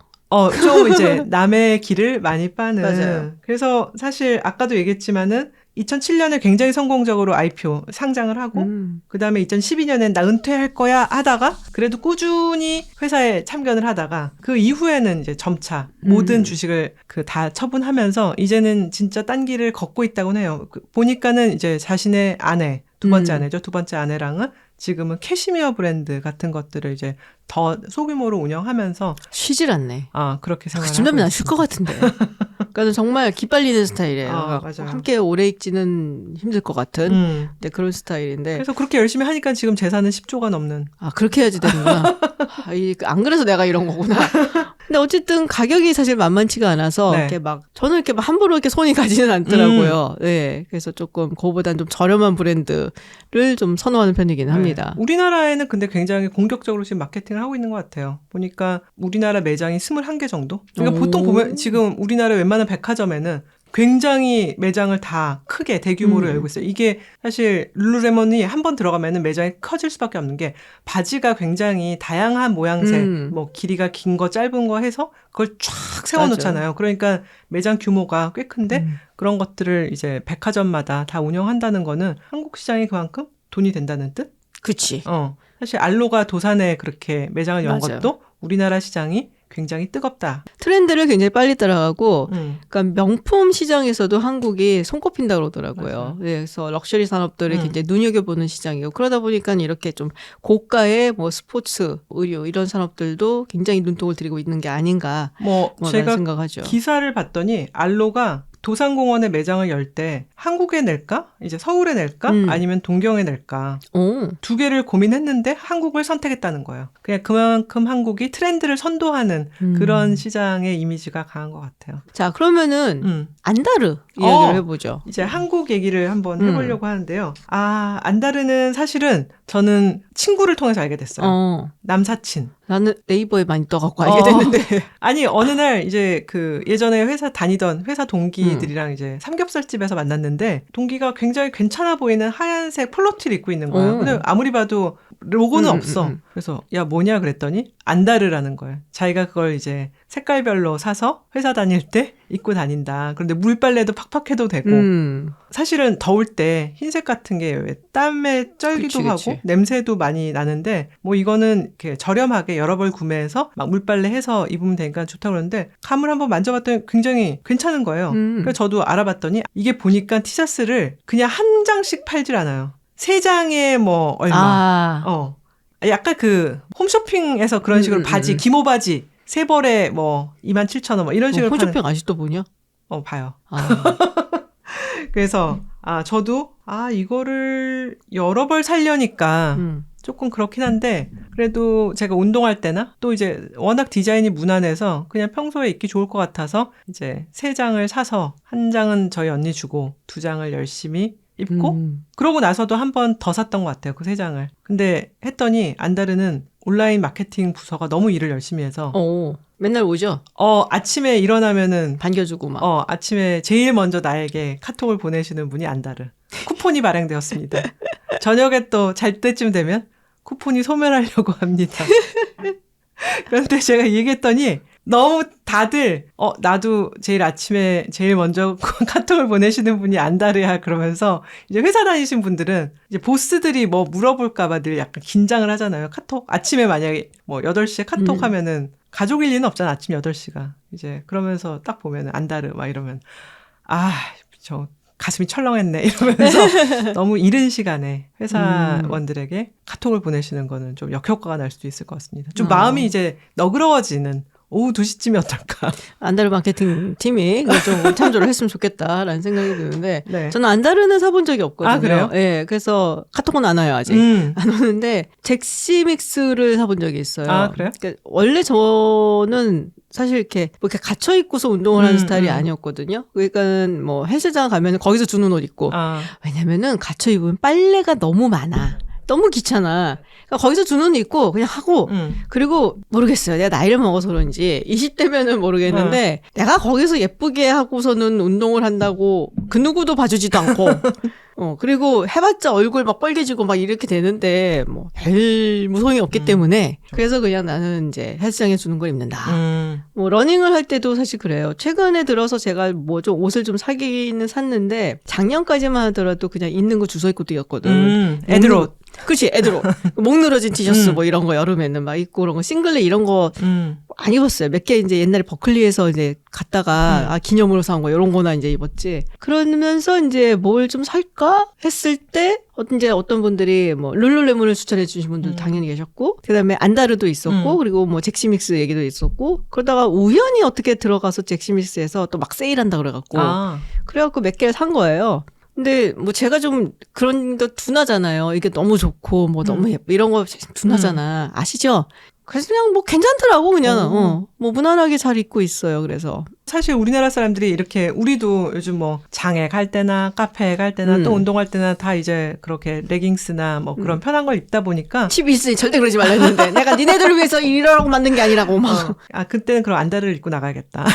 좀 이제 남의 길을 많이 빠는. 맞아요. 그래서 사실 아까도 얘기했지만은 2007년에 굉장히 성공적으로 IPO 상장을 하고 그다음에 2012년엔 나 은퇴할 거야 하다가 그래도 꾸준히 회사에 참견을 하다가 그 이후에는 이제 점차 모든 주식을 다 처분하면서 이제는 진짜 딴 길을 걷고 있다고 해요. 보니까는 이제 자신의 아내, 두 번째 아내죠. 두 번째 아내랑은 지금은 캐시미어 브랜드 같은 것들을 이제 더 소규모로 운영하면데 쉬질 않네. 그렇게 생각하고 그쯤 난 쉴 것 같은데. 그러니까 정말 기빨리는 스타일이에요. 맞아요. 함께 오래 있지는 힘들 것 같은 네, 그런 스타일인데. 그래서 그렇게 열심히 하니까 지금 재산은 10조가 넘는. 그렇게 해야지 되는구나. 안 그래서 내가 이런 거구나. 근데 어쨌든 가격이 사실 만만치가 않아서 네. 이렇게 막 저는 이렇게 막 함부로 이렇게 손이 가지는 않더라고요. 네, 그래서 조금 그거보다는 좀 저렴한 브랜드를 좀 선호하는 편이긴 합니다. 네. 우리나라에는 근데 굉장히 공격적으로 지금 마케팅을 하고 있는 것 같아요. 보니까 우리나라 매장이 21개 정도? 그러니까 보통 보면 지금 우리나라 웬만한 백화점에는 굉장히 매장을 다 크게 대규모로 열고 있어요. 이게 사실 룰루레몬이 한번 들어가면은 매장이 커질 수밖에 없는 게 바지가 굉장히 다양한 모양새, 뭐 길이가 긴 거 짧은 거 해서 그걸 쫙 세워놓잖아요. 맞아요. 그러니까 매장 규모가 꽤 큰데 그런 것들을 이제 백화점마다 다 운영한다는 거는 한국 시장이 그만큼 돈이 된다는 뜻? 그치. 사실 알로가 도산에 그렇게 매장을 연 맞아요. 것도 우리나라 시장이 굉장히 뜨겁다. 트렌드를 굉장히 빨리 따라가고, 그러니까 명품 시장에서도 한국이 손꼽힌다 그러더라고요. 네, 그래서 럭셔리 산업들을 굉장히 눈여겨보는 시장이고, 그러다 보니까 이렇게 좀 고가의 뭐 스포츠, 의류 이런 산업들도 굉장히 눈독을 들이고 있는 게 아닌가. 제가 생각하죠. 기사를 봤더니 알로가 도산공원에 매장을 열 때 한국에 낼까? 이제 서울에 낼까? 아니면 동경에 낼까? 두 개를 고민했는데 한국을 선택했다는 거예요. 그냥 그만큼 한국이 트렌드를 선도하는 그런 시장의 이미지가 강한 것 같아요. 자, 그러면은 안다르 이야기를 해보죠. 이제 한국 얘기를 한번 해보려고 하는데요. 안다르는 사실은 저는 친구를 통해서 알게 됐어요. 남사친. 나는 네이버에 많이 떠갖고 알게 됐는데. 아니, 어느 날 이제 그 예전에 회사 다니던 회사 동기들이랑 이제 삼겹살집에서 만났는데 동기가 굉장히 괜찮아 보이는 하얀색 폴로티를 입고 있는 거예요. 근데 아무리 봐도 로고는 없어. 그래서 야, 뭐냐 그랬더니 안다르라는 거예요. 자기가 그걸 이제 색깔별로 사서 회사 다닐 때 입고 다닌다. 그런데 물빨래도 팍팍 해도 되고. 사실은 더울 때 흰색 같은 게 왜 땀에 쩔기도 그치. 하고 냄새도 많이 나는데 뭐 이거는 이렇게 저렴하게 여러 벌 구매해서 막 물빨래 해서 입으면 되니까 좋다고 그러는데 감을 한번 만져봤더니 굉장히 괜찮은 거예요. 그래서 저도 알아봤더니 이게 보니까 티셔츠를 그냥 한 장씩 팔질 않아요. 3장에 뭐 얼마. 약간 그 홈쇼핑에서 그런 식으로 바지, 기모 바지 3벌에 뭐 27,000원 뭐 이런 식으로 홈쇼핑 아직도 보냐? 봐요. 그래서 저도 이거를 여러 벌 살려니까 조금 그렇긴 한데 그래도 제가 운동할 때나 또 이제 워낙 디자인이 무난해서 그냥 평소에 입기 좋을 것 같아서 이제 3장을 사서 1장은 저희 언니 주고 2장을 열심히 입고 그러고 나서도 한 번 더 샀던 것 같아요. 그 3장을. 근데 했더니 안다르는 온라인 마케팅 부서가 너무 일을 열심히 해서 맨날 오죠? 아침에 일어나면은 반겨주고 막. 아침에 제일 먼저 나에게 카톡을 보내시는 분이 안다르. 쿠폰이 발행되었습니다. 저녁에 또 잘 때쯤 되면 쿠폰이 소멸하려고 합니다. 그런데 제가 얘기했더니 너무 다들 나도 제일 아침에 제일 먼저 카톡을 보내시는 분이 안다르야 그러면서 이제 회사 다니신 분들은 이제 보스들이 뭐 물어볼까 봐 늘 약간 긴장을 하잖아요. 카톡 아침에 만약에 뭐 8시에 카톡 하면은 가족일 리는 없잖아. 아침 8시가. 이제 그러면서 딱 보면은 안다르 막 이러면 저 가슴이 철렁했네 이러면서 너무 이른 시간에 회사원들에게 카톡을 보내시는 거는 좀 역효과가 날 수도 있을 것 같습니다. 좀 마음이 이제 너그러워지는 오후 2시쯤이 어떨까. 안다르 마케팅 팀이 좀 참조를 했으면 좋겠다라는 생각이 드는데 네. 저는 안다르는 사본 적이 없거든요. 그래요? 네, 그래서 카톡은 안 와요 아직. 안 오는데 잭시믹스를 사본 적이 있어요. 그래요? 그러니까 원래 저는 사실 이렇게 뭐 이렇게 갇혀 있고서 운동을 하는 스타일이 아니었거든요. 그러니까 뭐 헬스장 가면 거기서 주는 옷 입고 왜냐면은 갇혀 입으면 빨래가 너무 많아. 너무 귀찮아. 그러니까 거기서 주는 옷 입고 그냥 하고 그리고 모르겠어요. 내가 나이를 먹어서 그런지 20대면은 모르겠는데 내가 거기서 예쁘게 하고서는 운동을 한다고 그 누구도 봐주지도 않고 그리고 해봤자 얼굴 막 빨개지고 막 이렇게 되는데 뭐 별 무서움이 없기 때문에 그래서 그냥 나는 이제 헬스장에 주는 걸 입는다. 뭐 러닝을 할 때도 사실 그래요. 최근에 들어서 제가 뭐 좀 옷을 좀 사기는 샀는데 작년까지만 하더라도 그냥 있는 거 주워 입고 뛰었거든. 애들옷. 그렇지, 애들옷. 목 늘어진 티셔츠 뭐 이런 거 여름에는 막 입고 그런 거 싱글레 이런 거 안 입었어요. 몇 개 이제 옛날에 버클리에서 이제 갔다가 기념으로 사온 거 이런 거나 이제 입었지. 그러면서 이제 뭘 좀 살까 했을 때 이제 어떤 분들이 뭐 룰루레몬을 추천해 주신 분들 당연히 계셨고 그다음에 안다르도 있었고 그리고 뭐 잭시믹스 얘기도 있었고 그러다가 우연히 어떻게 들어가서 잭시믹스에서 또 막 세일한다 그래갖고 그래갖고 몇 개를 산 거예요. 근데 뭐 제가 좀 그런 거 둔하잖아요. 이게 너무 좋고 뭐 너무 예뻐 이런 거 둔하잖아. 아시죠? 그래서 그냥 뭐 괜찮더라고 그냥 뭐 무난하게 잘 입고 있어요. 그래서 사실 우리나라 사람들이 이렇게 우리도 요즘 뭐 장에 갈 때나 카페에 갈 때나 또 운동할 때나 다 이제 그렇게 레깅스나 뭐 그런 편한 걸 입다 보니까 팁이 있으니 절대 그러지 말라 했는데 내가 니네들을 위해서 이러라고 만든 게 아니라고 막 그때는 그럼 안다르를 입고 나가야겠다.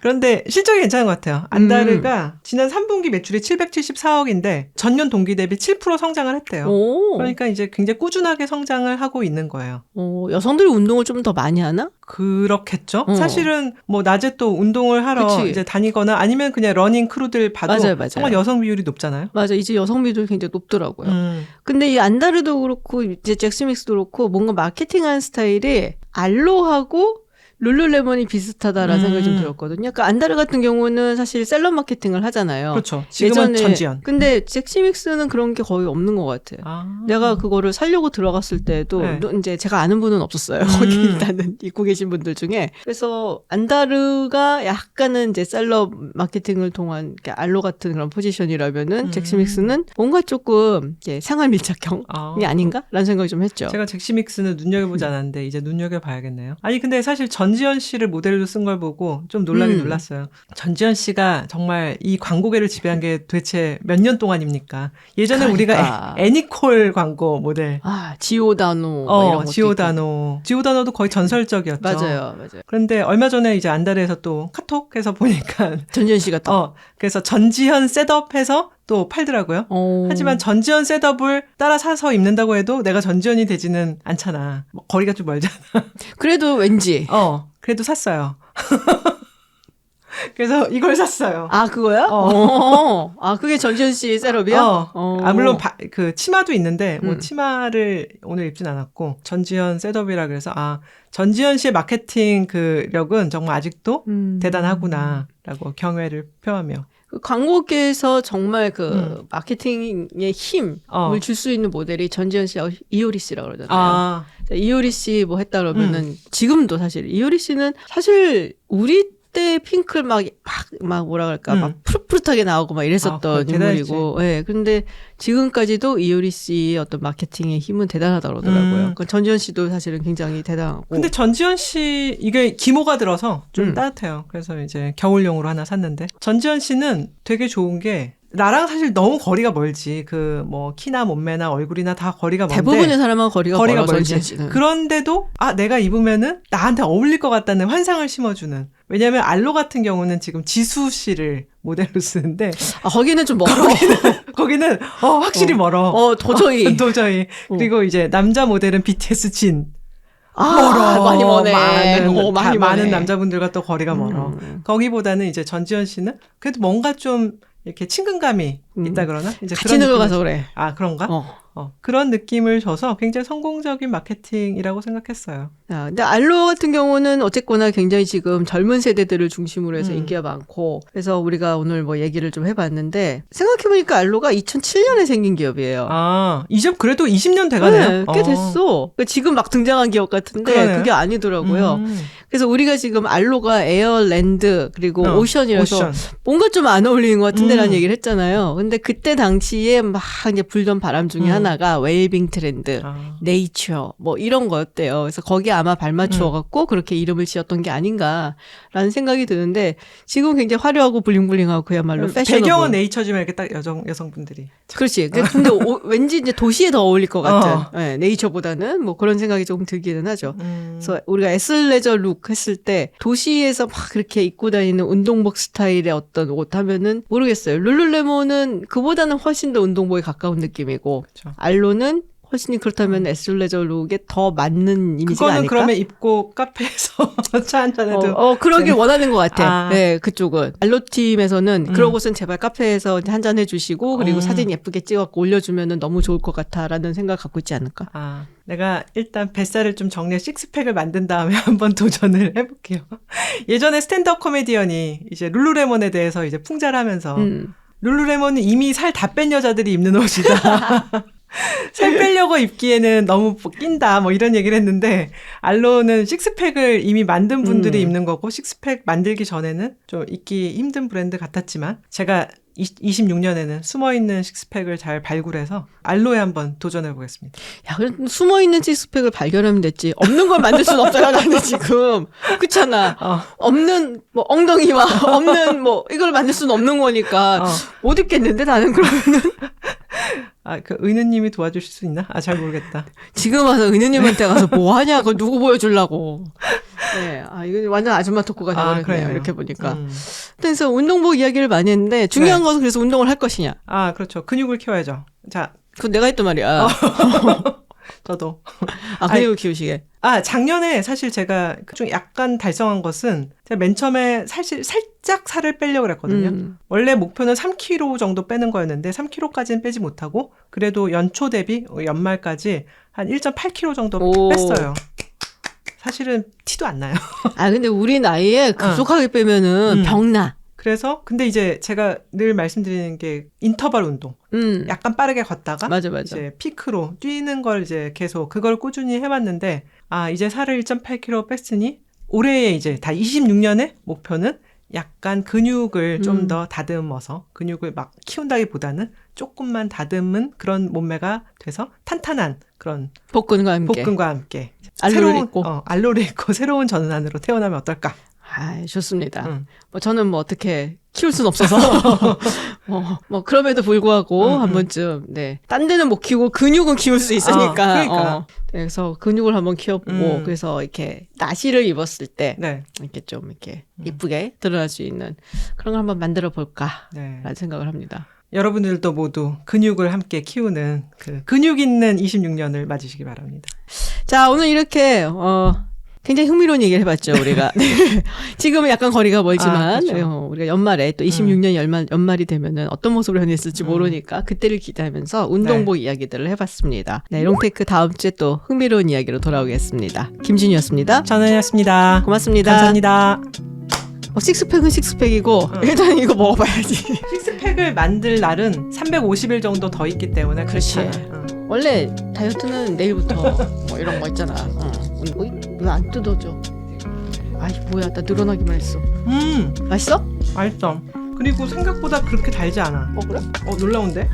그런데 실적이 괜찮은 것 같아요. 안다르가 지난 3분기 매출이 774억인데 전년 동기 대비 7% 성장을 했대요. 오. 그러니까 이제 굉장히 꾸준하게 성장을 하고 있는 거예요. 여성들이 운동을 좀 더 많이 하나? 그렇겠죠. 사실은 뭐 낮에 또 운동을 하러 그치. 이제 다니거나 아니면 그냥 러닝 크루들 봐도 맞아요. 정말 여성 비율이 높잖아요. 맞아. 이제 여성 비율이 굉장히 높더라고요. 근데 이 안다르도 그렇고 이제 잭스믹스도 그렇고 뭔가 마케팅하는 스타일이 알로하고 룰루레몬이 비슷하다라는 생각이 좀 들었거든요. 그러니까 안다르 같은 경우는 사실 셀럽 마케팅을 하잖아요. 그렇죠. 지금은 전지현. 근데 잭스믹스는 그런 게 거의 없는 것 같아요. 내가 그거를 살려고 들어갔을 때도 네. 이제 제가 아는 분은 없었어요. 거기 일단은 입고 계신 분들 중에. 그래서 안다르가 약간은 이제 셀럽 마케팅을 통한 알로 같은 그런 포지션이라면은 잭스믹스는 뭔가 조금 생활 밀착형이 아닌가라는 생각이 좀 했죠. 제가 잭스믹스는 눈여겨보지 않았는데 이제 눈여겨봐야겠네요. 아니 근데 사실 전지현 씨를 모델로 쓴 걸 보고 좀 놀라긴 놀랐어요. 전지현 씨가 정말 이 광고계를 지배한 게 도대체 몇 년 동안입니까? 예전에 우리가 애니콜 광고 모델. 지오다노 이런 것도 지오다노. 지오다노도 거의 전설적이었죠. 맞아요. 그런데 얼마 전에 이제 안달에서 또 카톡해서 보니까 전지현 씨가 또 그래서 전지현 셋업해서 또 팔더라고요. 하지만 전지현 셋업을 따라 사서 입는다고 해도 내가 전지현이 되지는 않잖아. 거리가 좀 멀잖아. 그래도 왠지. 그래도 샀어요. 그래서 이걸 샀어요. 그거야? 그게 전지현 씨 셋업이야? 물론 그 치마도 있는데 뭐 치마를 오늘 입진 않았고 전지현 셋업이라 그래서 전지현 씨의 마케팅 그 력은 정말 아직도 대단하구나라고 경외를 표하며. 그 광고계에서 정말 그 마케팅의 힘을 줄 수 있는 모델이 전지현 씨하고 이효리 씨라고 그러잖아요. 이효리 씨 뭐 했다 그러면은 지금도 사실 이효리 씨는 사실 우리 때 핑클 막 뭐라 그럴까 막 푸릇푸릇하게 나오고 막 이랬었던 인물이고, 그런데 지금까지도 이효리 씨의 어떤 마케팅의 힘은 대단하다고 그러더라고요. 그러니까 전지현 씨도 사실은 굉장히 대단하고. 근데 전지현 씨 이게 기모가 들어서 좀 따뜻해요. 그래서 이제 겨울용으로 하나 샀는데 전지현 씨는 되게 좋은 게. 나랑 사실 너무 거리가 멀지. 그 뭐 키나 몸매나 얼굴이나 다 거리가 먼데 대부분의 사람은 거리가 멀지. 그런데도 내가 입으면은 나한테 어울릴 것 같다는 환상을 심어주는. 왜냐하면 알로 같은 경우는 지금 지수 씨를 모델로 쓰는데 거기는 좀 멀어. 거기는 확실히 멀어. 도저히. 그리고 이제 남자 모델은 BTS 진. 멀어. 많이 머네. 많은 남자분들과 또 거리가 멀어. 거기보다는 이제 전지현 씨는 그래도 뭔가 좀 이렇게 친근감이 있다 그러나? 이제 같이 늙어가서 그래. 그런가? 그런 느낌을 줘서 굉장히 성공적인 마케팅이라고 생각했어요. 근데 알로 같은 경우는 어쨌거나 굉장히 지금 젊은 세대들을 중심으로 해서 인기가 많고, 그래서 우리가 오늘 뭐 얘기를 좀 해봤는데, 생각해보니까 알로가 2007년에 생긴 기업이에요. 이제 그래도 20년 돼가네요. 네, 꽤 됐어. 지금 막 등장한 기업 같은데, 그러네요. 그게 아니더라고요. 그래서 우리가 지금 알로가 에어랜드, 그리고 오션이라서 뭔가 좀 안 어울리는 것 같은데 라는 얘기를 했잖아요. 근데 그때 당시에 막 이제 불던 바람 중에 하나가 웰빙 트렌드, 네이처, 뭐 이런 거였대요. 그래서 거기에 아마 발맞추어갖고 그렇게 이름을 지었던 게 아닌가라는 생각이 드는데, 지금 굉장히 화려하고 블링블링하고 그야말로 패셔너블. 배경은 네이처지만 이렇게 딱 여성분들이. 그렇지. 근데 왠지 이제 도시에 더 어울릴 것 같은, 네이처보다는 뭐 그런 생각이 조금 들기는 하죠. 그래서 우리가 에슬레저 룩 했을 때 도시에서 막 그렇게 입고 다니는 운동복 스타일의 어떤 옷 하면은 모르겠어요. 룰루레몬은 그보다는 훨씬 더 운동복에 가까운 느낌이고, 그렇죠. 알로는 훨씬 그렇다면 에슬레저 룩에 더 맞는 이미지가 아닐까? 그거는 그러면 입고 카페에서 차 한잔해도 그러길 원하는 것 같아. 네, 그쪽은. 알로팀에서는 그런 곳은 제발 카페에서 한잔 해주시고, 그리고 사진 예쁘게 찍어갖고 올려주면은 너무 좋을 것 같아라는 생각 갖고 있지 않을까? 내가 일단 뱃살을 좀 정리해 식스팩을 만든 다음에 한번 도전을 해볼게요. 예전에 스탠드업 코미디언이 이제 룰루레몬에 대해서 이제 풍자를 하면서 룰루레몬은 이미 살 다 뺀 여자들이 입는 옷이다. 살 빼려고 입기에는 너무 낀다 뭐 이런 얘기를 했는데, 알로는 식스팩을 이미 만든 분들이 입는 거고, 식스팩 만들기 전에는 좀 입기 힘든 브랜드 같았지만, 제가 26년에는 숨어있는 식스팩을 잘 발굴해서 알로에 한번 도전해보겠습니다. 야, 그럼 숨어있는 식스팩을 발견하면 됐지. 없는 걸 만들 수는 없잖아, 나는 지금. 그렇잖아. 없는, 뭐, 엉덩이와 없는, 뭐, 이걸 만들 수는 없는 거니까. 못 입겠는데, 나는 그러면은. 그 은우님이 도와주실 수 있나? 잘 모르겠다. 지금 와서 은우님한테 가서 뭐 하냐? 그걸 누구 보여주려고. 네, 이거 완전 아줌마 토크가 되버렸네요. 그래요. 이렇게 보니까. 그래서 운동복 이야기를 많이 했는데 중요한 것은 그래서 운동을 할 것이냐. 그렇죠. 근육을 키워야죠. 자, 그건 내가 했단 말이야. 저도. 근육을 키우시게. 작년에 사실 제가 좀 약간 달성한 것은 제가 맨 처음에 사실 살짝 살을 빼려고 그랬거든요. 원래 목표는 3kg 정도 빼는 거였는데 3kg까지는 빼지 못하고 그래도 연초 대비 연말까지 한 1.8kg 정도 뺐어요. 사실은 티도 안 나요. 근데 우리 나이에 급속하게 빼면은 병나. 그래서 근데 이제 제가 늘 말씀드리는 게 인터벌 운동. 약간 빠르게 걷다가 맞아. 이제 피크로 뛰는 걸 이제 계속 그걸 꾸준히 해왔는데 이제 살을 1.8kg 뺐으니 올해 이제 다 26년의 목표는 약간 근육을 좀 더 다듬어서 근육을 막 키운다기보다는 조금만 다듬은 그런 몸매가 돼서 탄탄한 그런 복근과 함께 알로를 입고 새로운 전환으로 태어나면 어떨까? 좋습니다. 저는 어떻게 키울 순 없어서 그럼에도 불구하고 한 번쯤 딴 데는 못 키우고 근육은 키울 수 있으니까 그러니까. 그래서 근육을 한번 키워보고 그래서 이렇게 나시를 입었을 때 이렇게 좀 이렇게 이쁘게 드러날 수 있는 그런 걸 한번 만들어 볼까라는 생각을 합니다. 여러분들도 모두 근육을 함께 키우는 그 근육 있는 26년을 맞으시기 바랍니다. 자, 오늘 이렇게 굉장히 흥미로운 얘기를 해봤죠, 우리가. 지금은 약간 거리가 멀지만, 그렇죠. 우리가 연말에 또 26년 연말이 되면은 어떤 모습으로 변했을지 모르니까 그때를 기대하면서 운동복 이야기들을 해봤습니다. 롱테이크 다음 주에 또 흥미로운 이야기로 돌아오겠습니다. 김진이었습니다. 전은이었습니다. 고맙습니다. 감사합니다. 식스팩은 식스팩이고, 일단 이거 먹어봐야지. 식스팩을 만들 날은 350일 정도 더 있기 때문에 그렇지. 원래 다이어트는 내일부터 이런 거 있잖아. 왜 안 뜯어져? 뭐야, 나 늘어나기만 했어. 맛있어? 맛있어. 그리고 생각보다 그렇게 달지 않아. 그래? 놀라운데?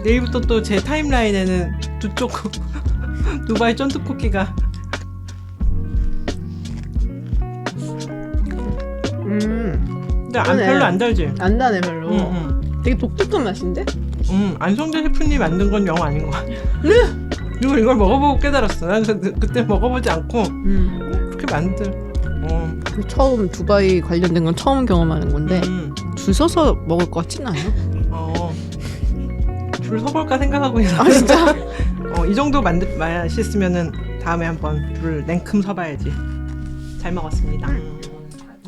내일부터 또 제 타임라인에는 두바이 쫀득 쿠키가. 근데 별로 안 달지? 안 나네, 별로. 되게 독특한 맛인데? 안성재 셰프님 만든 건 영 아닌 것 같아. 이걸 먹어보고 깨달았어. 난 그때 먹어보지 않고 그렇게 처음 두바이 관련된 건 처음 경험하는 건데 줄 서서 먹을 것 같진 않아요. 줄 서볼까 생각하고 있어. 진짜? 이 정도 맛있으면은 다음에 한번 줄 냉큼 서봐야지. 잘 먹었습니다.